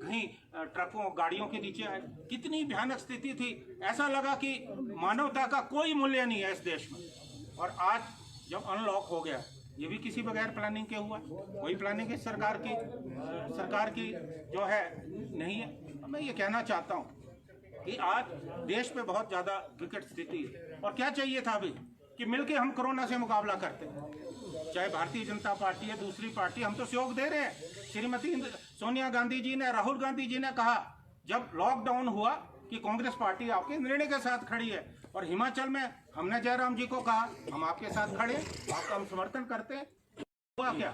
Speaker 8: कहीं ट्रकों गाड़ियों के नीचे आए। कितनी भयानक स्थिति थी, ऐसा लगा कि मानवता का कोई मूल्य नहीं है इस देश में। और आज जब अनलॉक हो गया, ये भी किसी बगैर प्लानिंग के हुआ, कोई प्लानिंग इस सरकार की जो है नहीं है। मैं ये कहना चाहता हूँ कि आज देश में बहुत ज़्यादा विकट स्थिति है और क्या चाहिए था अभी कि मिलके हम कोरोना से मुकाबला करते, चाहे भारतीय जनता पार्टी है दूसरी पार्टी, हम तो सहयोग दे रहे हैं। श्रीमती सोनिया गांधी जी ने, राहुल गांधी जी ने कहा जब लॉकडाउन हुआ कि कांग्रेस पार्टी आपके निर्णय के साथ खड़ी है। और हिमाचल में हमने जयराम जी को कहा हम आपके साथ खड़े, आपका हम समर्थन करते हैं। हुआ क्या?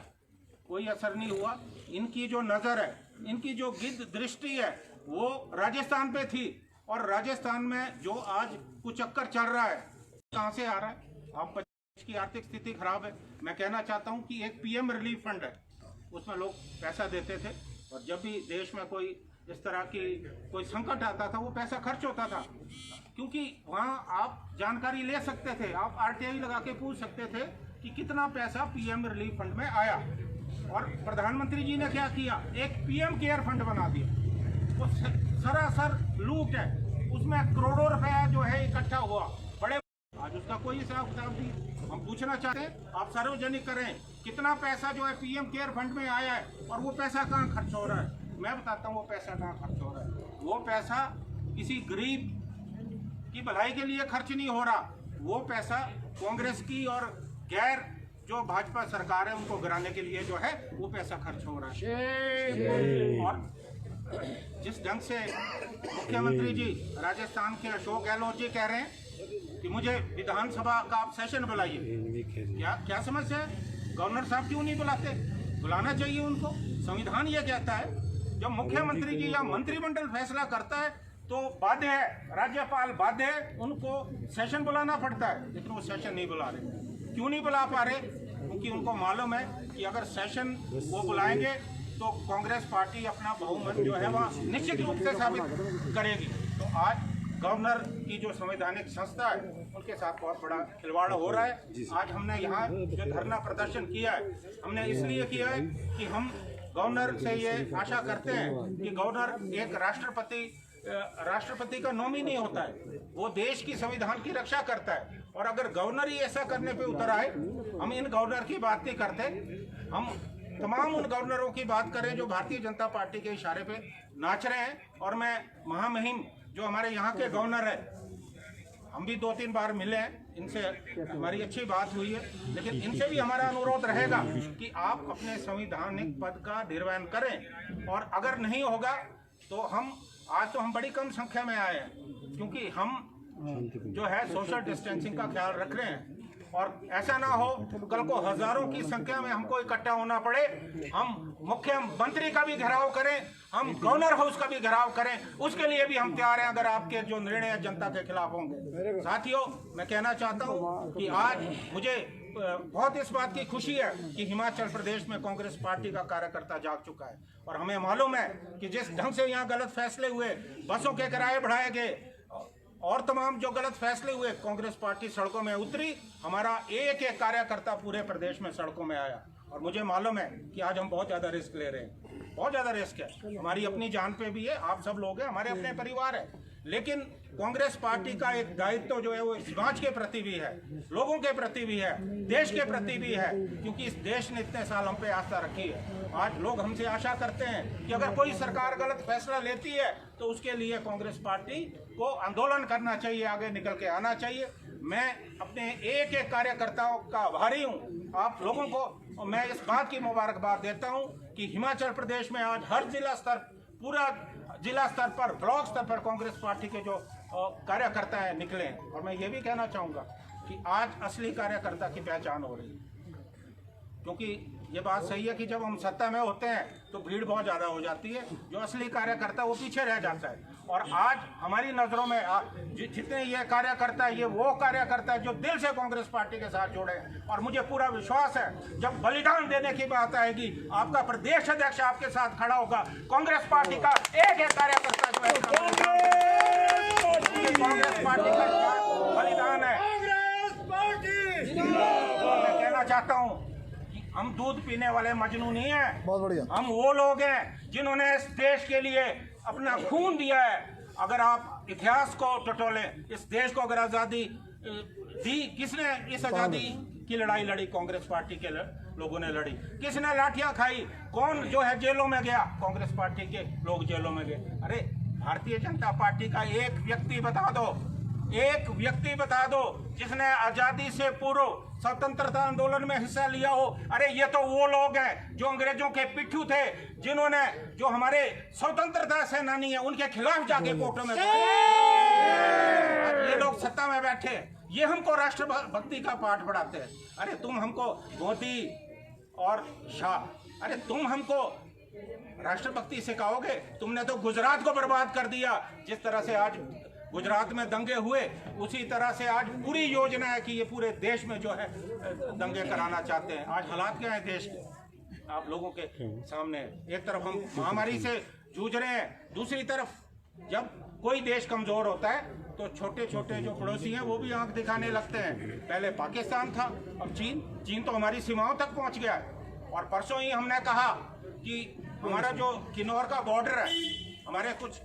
Speaker 8: कोई असर नहीं हुआ। इनकी जो नज़र है, इनकी जो गिद्ध दृष्टि है वो राजस्थान पे थी। और राजस्थान में जो आज कुचक्कर चल रहा है कहाँ से आ रहा है? आप की आर्थिक स्थिति खराब है। मैं कहना चाहता हूँ कि एक पीएम रिलीफ फंड है, उसमें लोग पैसा देते थे और जब भी देश में कोई इस तरह की कोई संकट आता था वो पैसा खर्च होता था, क्योंकि वहाँ आप जानकारी ले सकते थे, आप आरटीआई लगा के पूछ सकते थे कि कितना पैसा पीएम रिलीफ फंड में आया। और प्रधानमंत्री जी ने क्या किया, एक पीएम केयर फंड बना दिया। वो सरासर लूट है, उसमें करोड़ों रुपया जो है इकट्ठा हुआ, बड़े आज उसका कोई हिसाब किताब नहीं। हम पूछना चाहते हैं आप सार्वजनिक करें कितना पैसा जो है पीएम केयर फंड में आया है और वो पैसा कहाँ खर्च हो रहा है। मैं बताता हूँ वो पैसा कहाँ खर्च हो रहा है। वो पैसा किसी गरीब की भलाई के लिए खर्च नहीं हो रहा, वो पैसा कांग्रेस की और गैर जो भाजपा सरकार है उनको गिराने के लिए जो है वो पैसा खर्च हो रहा है। और जिस ढंग से मुख्यमंत्री जी राजस्थान के अशोक गहलोत जी कह रहे हैं कि मुझे विधानसभा का आप सेशन बुलाइए, क्या समस्या है? गवर्नर साहब क्यों नहीं बुलाते? बुलाना चाहिए उनको। संविधान ये कहता है जब मुख्यमंत्री जी या मंत्रिमंडल फैसला करता है तो बाध्य है, राज्यपाल बाध्य है, उनको सेशन बुलाना पड़ता है, लेकिन वो सेशन नहीं बुला रहे। क्यों नहीं बुला पा रहे? क्योंकि उनको मालूम है कि अगर सेशन वो बुलाएंगे तो कांग्रेस पार्टी अपना बहुमत जो है वह निश्चित रूप से साबित करेगी। तो आज गवर्नर की जो संवैधानिक संस्था है उनके साथ बहुत बड़ा खिलवाड़ हो रहा है। आज हमने यहाँ जो धरना प्रदर्शन किया है हमने इसलिए किया है कि हम गवर्नर से ये आशा करते हैं कि गवर्नर एक राष्ट्रपति का नॉमिनी होता है, वो देश की संविधान की रक्षा करता है। और अगर गवर्नर ही ऐसा करने पे उतर आए, हम इन गवर्नर की बात नहीं करते, हम तमाम उन गवर्नरों की बात करें जो भारतीय जनता पार्टी के इशारे पे नाच रहे हैं। और मैं महामहिम जो हमारे यहाँ के गवर्नर है, हम भी 2-3 बार मिले हैं, इनसे हमारी अच्छी बात हुई है, लेकिन इनसे भी हमारा अनुरोध रहेगा कि आप अपने संवैधानिक पद का निर्वहन करें। और अगर नहीं होगा तो आज हम बड़ी कम संख्या में आए हैं, क्योंकि हम जो है सोशल डिस्टेंसिंग का ख्याल रख रहे हैं। और ऐसा ना हो कल को हजारों की संख्या में हमको इकट्ठा होना पड़े, हम मुख्यमंत्री का भी घेराव करें, हम गवर्नर हाउस का भी घेराव करें, उसके लिए भी हम तैयार हैं अगर आपके जो निर्णय जनता के खिलाफ होंगे। साथियों, मैं कहना चाहता हूं कि आज मुझे बहुत इस बात की खुशी है कि हिमाचल प्रदेश में कांग्रेस पार्टी का कार्यकर्ता जाग चुका है। और हमें मालूम है कि जिस ढंग से यहाँ गलत फैसले हुए, बसों के किराए बढ़ाए गए और तमाम जो गलत फैसले हुए, कांग्रेस पार्टी सड़कों में उतरी, हमारा एक एक कार्यकर्ता पूरे प्रदेश में सड़कों में आया। और मुझे मालूम है कि आज हम बहुत ज़्यादा रिस्क ले रहे हैं, बहुत ज़्यादा रिस्क है, हमारी अपनी जान पे भी है, आप सब लोग हैं, हमारे अपने परिवार है, लेकिन कांग्रेस पार्टी का एक दायित्व जो है वो समाज के प्रति भी है, लोगों के प्रति भी है, देश के प्रति भी है, क्योंकि इस देश ने इतने साल हम पे आस्था रखी है। आज लोग हमसे आशा करते हैं कि अगर कोई सरकार गलत फैसला लेती है तो उसके लिए कांग्रेस पार्टी को आंदोलन करना चाहिए, आगे निकल के आना चाहिए। मैं अपने एक एक कार्यकर्ताओं का आभारी हूँ। आप लोगों को मैं इस बात की मुबारकबाद देता हूँ कि हिमाचल प्रदेश में आज हर जिला स्तर, पूरा जिला स्तर पर, ब्लॉक स्तर पर कांग्रेस पार्टी के जो कार्यकर्ता हैं निकले हैं। और मैं ये भी कहना चाहूँगा कि आज असली कार्यकर्ता की पहचान हो रही है, क्योंकि ये बात सही है कि जब हम सत्ता में होते हैं तो भीड़ बहुत ज़्यादा हो जाती है, जो असली कार्यकर्ता वो पीछे रह जाता है। और आज हमारी नज़रों में जितने ये कार्यकर्ता है, ये वो कार्यकर्ता है जो दिल से कांग्रेस पार्टी के साथ जुड़े हैं। और मुझे पूरा विश्वास है जब बलिदान देने की बात आएगी, आपका प्रदेश अध्यक्ष आपके साथ खड़ा होगा। कांग्रेस पार्टी का एक एक कार्यकर्ता जो है कांग्रेस पार्टी का बलिदान है। मैं कहना चाहता हूँ कि हम दूध पीने वाले मजनू नहीं हैं,
Speaker 6: बहुत बढ़िया।
Speaker 8: हम वो लोग हैं जिन्होंने इस देश के लिए अपना खून दिया है। अगर आप इतिहास को टटोलें, इस देश को अगर आज़ादी दी, किसने इस आज़ादी की लड़ाई लड़ी? कांग्रेस पार्टी के लोगों ने लड़ी। किसने लाठियां खाई? कौन जो है जेलों में गया? कांग्रेस पार्टी के लोग जेलों में गए। अरे भारतीय जनता पार्टी का एक व्यक्ति बता दो, एक व्यक्ति बता दो जिसने आजादी से पूर्व स्वतंत्रता आंदोलन में हिस्सा लिया हो। अरे ये तो वो लोग हैं जो अंग्रेजों के पिट्ठू थे, जिन्होंने, जो हमारे स्वतंत्रता सेनानी है, उनके खिलाफ जाके कोर्टों में ये लोग सत्ता में बैठे, ये हमको राष्ट्रभक्ति का पाठ पढ़ाते हैं। अरे तुम हमको मोदी और शाह, अरे तुम हमको राष्ट्रभक्ति सिखाओगे? तुमने तो गुजरात को बर्बाद कर दिया। जिस तरह से आज गुजरात में दंगे हुए, उसी तरह से आज पूरी योजना है कि ये पूरे देश में जो है दंगे कराना चाहते हैं। आज हालात क्या है देश के आप लोगों के सामने? एक तरफ हम महामारी से जूझ रहे हैं, दूसरी तरफ जब कोई देश कमजोर होता है तो छोटे छोटे जो पड़ोसी हैं वो भी आंख दिखाने लगते हैं। पहले पाकिस्तान था, अब चीन तो हमारी सीमाओं तक पहुंच गया है। और परसों ही हमने कहा कि हमारा जो किन्नौर का बॉर्डर है, हमारे कुछ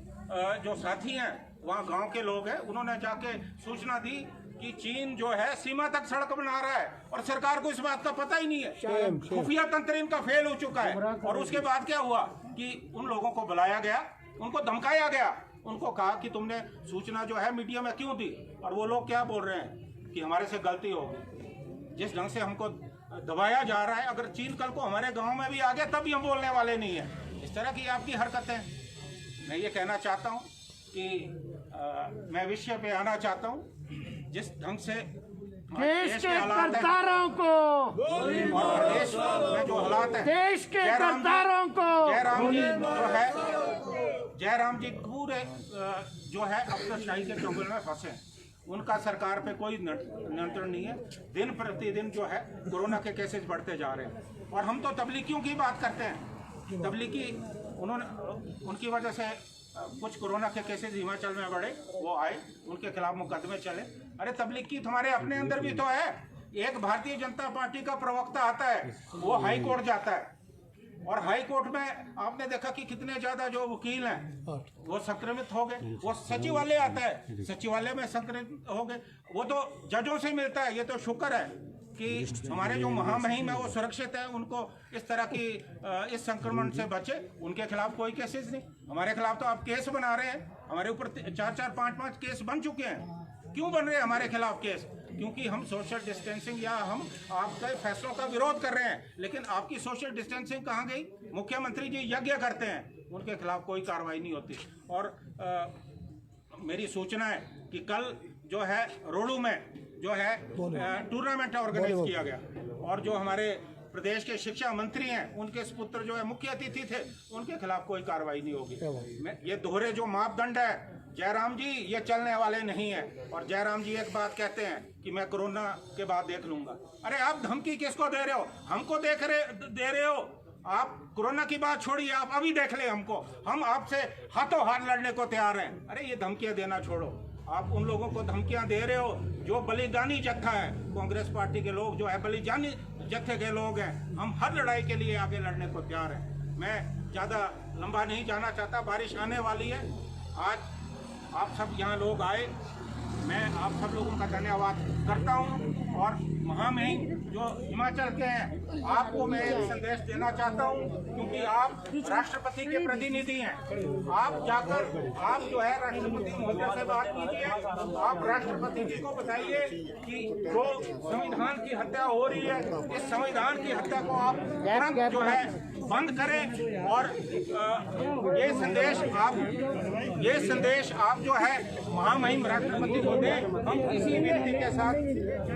Speaker 8: जो साथी हैं वहाँ गांव के लोग हैं, उन्होंने जाके सूचना दी कि चीन जो है सीमा तक सड़क बना रहा है और सरकार को इस बात का पता ही नहीं है। खुफिया तंत्र इनका फेल हो चुका है। और उसके बाद क्या हुआ कि उन लोगों को बुलाया गया, उनको धमकाया गया, उनको कहा कि तुमने सूचना जो है मीडिया में क्यों दी? और वो लोग क्या बोल रहे हैं कि हमारे से गलती हो गई। जिस ढंग से हमको दबाया जा रहा है, अगर चीन कल को हमारे गाँव में भी आ गया तब भी हम बोलने वाले नहीं है। इस तरह की आपकी हरकतें। मैं ये कहना चाहता हूँ कि मैं विषय पे आना चाहता हूँ। जिस ढंग से
Speaker 7: देश के गद्दारों को
Speaker 8: और देश में जो हालात हैं,
Speaker 7: देश के गद्दारों को
Speaker 8: जयराम जी जो है, जयराम जी पूरे जो है अफसरशाही के चंगुल में फंसे। उनका सरकार पे कोई नियंत्रण नहीं है। दिन प्रतिदिन जो है कोरोना के केसेस बढ़ते जा रहे हैं। और हम तो तबलीगियों की बात करते हैं। तबलीगी उनकी वजह से कुछ कोरोना के केसेस हिमाचल में बढ़े, वो आए, उनके खिलाफ मुकदमे चले। अरे तबलीगी तुम्हारे अपने अंदर भी तो है। एक भारतीय जनता पार्टी का प्रवक्ता आता है, वो हाई कोर्ट जाता है, और हाई कोर्ट में आपने देखा कि कितने ज्यादा जो वकील हैं वो संक्रमित हो गए। वो सचिवालय आता है, सचिवालय में संक्रमित हो गए। वो तो जजों से मिलता है। ये तो शुक्र है कि हमारे जो महामहिम है वो सुरक्षित है, उनको इस तरह की इस संक्रमण से बचे। उनके खिलाफ कोई केसेस नहीं। हमारे खिलाफ तो आप केस बना रहे हैं। हमारे ऊपर 4-4, 5-5 केस बन चुके हैं। क्यों बन रहे हैं हमारे खिलाफ केस? क्योंकि हम सोशल डिस्टेंसिंग या हम आपके फैसलों का विरोध कर रहे हैं। लेकिन आपकी सोशल डिस्टेंसिंग कहाँ गई? मुख्यमंत्री जी यज्ञ करते हैं, उनके खिलाफ कोई कार्रवाई नहीं होती। और मेरी सूचना है कि कल जो है रोडू में जो है टूर्नामेंट ऑर्गेनाइज किया गया, और जो हमारे प्रदेश के शिक्षा मंत्री हैं उनके सुपुत्र जो है मुख्य अतिथि थे, उनके खिलाफ कोई कार्रवाई नहीं होगी। ये दोहरे जो मापदंड है जयराम जी, ये चलने वाले नहीं है। और जयराम जी एक बात कहते हैं कि मैं कोरोना के बाद देख लूंगा। अरे आप धमकी किसको दे रहे हो? हमको दे रहे हो। आप कोरोना की बात छोड़िए, आप अभी देख ले हमको। हम आपसे हाथों हाथ लड़ने को तैयार हैं। अरे ये धमकियां देना छोड़ो। आप उन लोगों को धमकियां दे रहे हो जो बलिदानी जत्था है। कांग्रेस पार्टी के लोग जो है बलिदानी जत्थे के लोग हैं। हम हर लड़ाई के लिए आगे लड़ने को तैयार हैं। मैं ज़्यादा लंबा नहीं जाना चाहता, बारिश आने वाली है। आज आप सब यहाँ लोग आए, मैं आप सब लोगों का धन्यवाद करता हूँ। और महामहिम जो हिमाचल के हैं, आपको मैं एक संदेश देना चाहता हूँ, क्योंकि आप राष्ट्रपति के प्रतिनिधि हैं। आप जाकर आप जो है राष्ट्रपति महोदय से बात कीजिए, आप राष्ट्रपति जी को बताइए कि जो संविधान की हत्या हो रही है, इस संविधान की हत्या को आप तुरंत जो है बंद करें। और ये संदेश आप जो है महामहिम राष्ट्रपति को दें। हम किसी व्यक्ति के साथ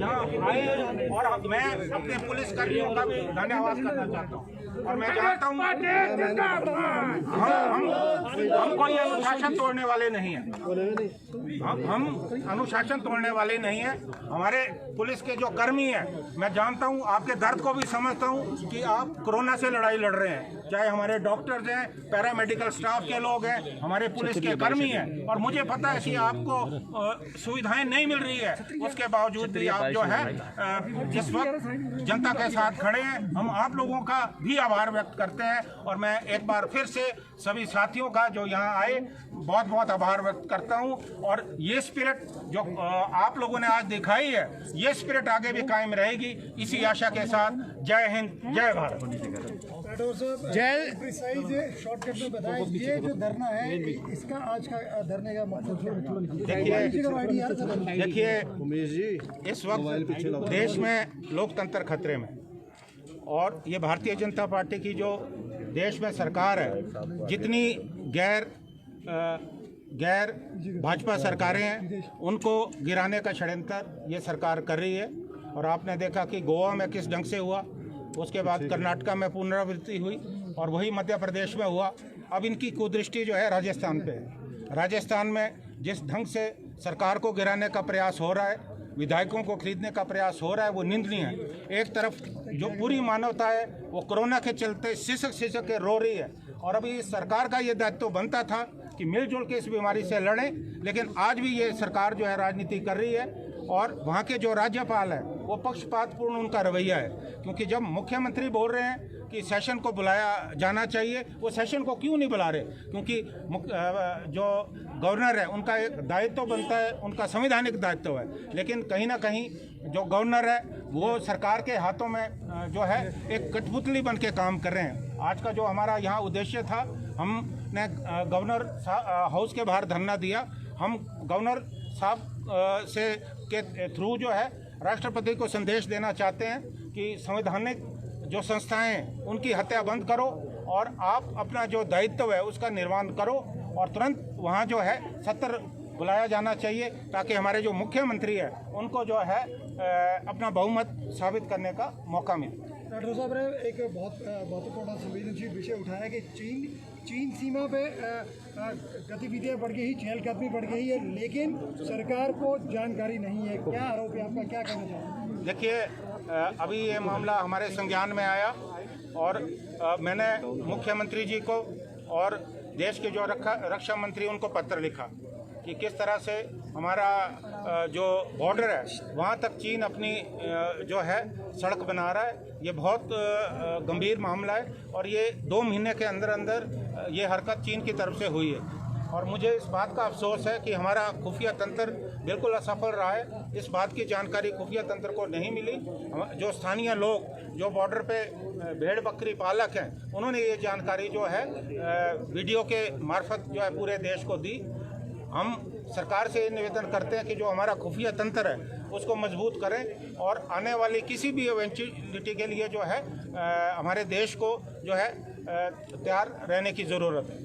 Speaker 8: यहाँ आए और मैं अपने पुलिस कर्मियों का भी धन्यवाद करना चाहता हूँ। और मैं जानता हूँ हम कोई अनुशासन तोड़ने वाले नहीं हैं, हम अनुशासन तोड़ने वाले नहीं हैं। हमारे पुलिस के जो कर्मी हैं, मैं जानता हूँ, आपके दर्द को भी समझता हूँ कि आप कोरोना से लड़ाई लड़ रहे हैं, चाहे हमारे डॉक्टर्स हैं, पैरामेडिकल स्टाफ के लोग हैं, हमारे पुलिस के कर्मी हैं। और मुझे पता है कि आपको सुविधाएं नहीं मिल रही है, उसके बावजूद भी आप जो है इस वक्त जनता के साथ खड़े हैं। हम आप लोगों का भी आभार व्यक्त करते हैं। और मैं एक बार फिर से सभी साथियों का जो यहाँ आए बहुत बहुत आभार व्यक्त करता हूँ। और ये स्पिरिट जो आप लोगों ने आज दिखाई है, ये स्पिरिट आगे भी कायम रहेगी, इसी आशा के साथ। जय हिंद, जय भारत।
Speaker 6: जय शॉर्टकट में बताएं, ये जो धरना है, इसका आज का धरने का मकसद
Speaker 8: देखिए, इस वक्त देश में लोकतंत्र खतरे में, और ये भारतीय जनता पार्टी की जो देश में सरकार है, जितनी गैर भाजपा सरकारें हैं, उनको गिराने का षड्यंत्र ये सरकार कर रही है। और आपने देखा कि गोवा में किस ढंग से हुआ, उसके बाद कर्नाटका में पुनरावृत्ति हुई, और वही मध्य प्रदेश में हुआ। अब इनकी कुदृष्टि जो है राजस्थान पे है। राजस्थान में जिस ढंग से सरकार को गिराने का प्रयास हो रहा है, विधायकों को खरीदने का प्रयास हो रहा है, वो निंदनीय है। एक तरफ जो पूरी मानवता है वो कोरोना के चलते सिसक के रो रही है, और अभी सरकार का ये दायित्व बनता था कि मिलजुल के इस बीमारी से लड़ें, लेकिन आज भी ये सरकार जो है राजनीति कर रही है। और वहाँ के जो राज्यपाल हैं, वो पक्षपातपूर्ण उनका रवैया है, क्योंकि जब मुख्यमंत्री बोल रहे हैं कि सेशन को बुलाया जाना चाहिए, वो सेशन को क्यों नहीं बुला रहे? क्योंकि जो गवर्नर है उनका एक दायित्व बनता है, उनका संवैधानिक दायित्व है। लेकिन कहीं ना कहीं जो गवर्नर है वो सरकार के हाथों में जो है एक कठपुतली बन के काम कर रहे हैं। आज का जो हमारा यहाँ उद्देश्य था, हमने गवर्नर हाउस के बाहर धरना दिया। हम गवर्नर साहब से के थ्रू जो है राष्ट्रपति को संदेश देना चाहते हैं कि संवैधानिक जो संस्थाएं हैं उनकी हत्या बंद करो, और आप अपना जो दायित्व है उसका निर्वहन करो, और तुरंत वहाँ जो है सत्र बुलाया जाना चाहिए, ताकि हमारे जो मुख्यमंत्री है उनको जो है अपना बहुमत साबित करने का मौका मिले।
Speaker 6: राठौर साहब ने एक बहुत महत्वपूर्ण संवेदनशील विषय उठाया कि चीन सीमा पे गतिविधियाँ बढ़ गई, चहलकदमी बढ़ गई है, लेकिन सरकार को जानकारी नहीं है। क्या आरोप है आपका, क्या कहना चाहते हैं?
Speaker 8: देखिए, अभी ये मामला हमारे संज्ञान में आया, और मैंने मुख्यमंत्री जी को और देश के जो रक्षा मंत्री उनको पत्र लिखा कि किस तरह से हमारा जो बॉर्डर है वहाँ तक चीन अपनी जो है सड़क बना रहा है। ये बहुत गंभीर मामला है, और ये 2 महीने के अंदर अंदर ये हरकत चीन की तरफ से हुई है। और मुझे इस बात का अफसोस है कि हमारा खुफिया तंत्र बिल्कुल असफल रहा है। इस बात की जानकारी खुफिया तंत्र को नहीं मिली। जो स्थानीय लोग जो बॉर्डर पे भेड़ बकरी पालक हैं, उन्होंने ये जानकारी जो है वीडियो के मार्फत जो है पूरे देश को दी। हम सरकार से निवेदन करते हैं कि जो हमारा खुफिया तंत्र है उसको मजबूत करें, और आने वाली किसी भी इवेंचुअलिटी के लिए जो है हमारे देश को जो है तैयार रहने की ज़रूरत है।